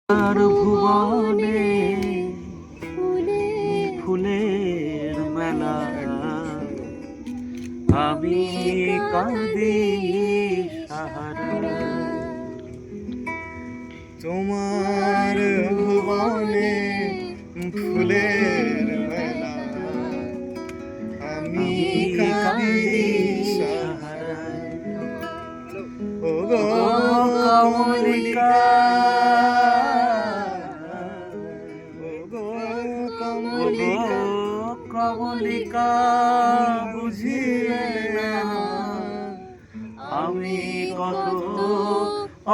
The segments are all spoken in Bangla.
আর ভুবনে ফুলের মেলা, আমি কাঁদি সাহারা। তোমার ভুবনে ফুলের মেলা, আমি কাঁদি সাহারা। ও গো কমলিকা, ও গো কমলিকা, কমলিকা বুঝিলে না আমি কত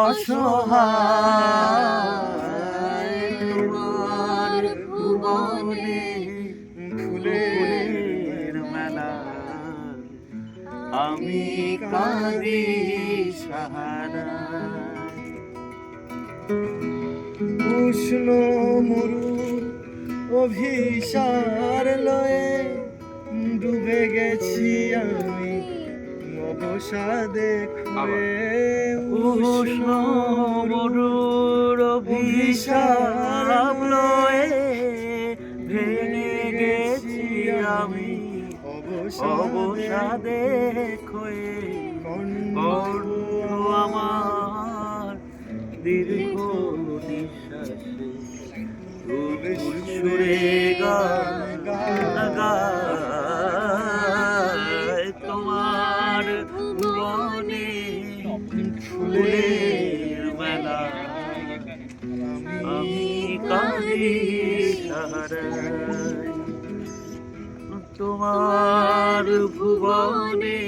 অসহায়। তোমার ভুবনে ফুলের মেলা, আমি কাঁদি সাহারা। উষ্ণ মরুর অভিসার লয়ে ডুবে গেছি আমি অবসাদে খুয়ে। উষ্ণ মরুর অভিশাপ লয়ে ভেঙে গেছি আমি অবসাদে ক্ষয়ে। কণ্ঠ আমার দীর্ঘ নিঃশ্বাসে সুরে গায়। তোমার ভুবনে ফুলের মেলা, আমি কাঁদি সাহারায়। তোমার ভুবনে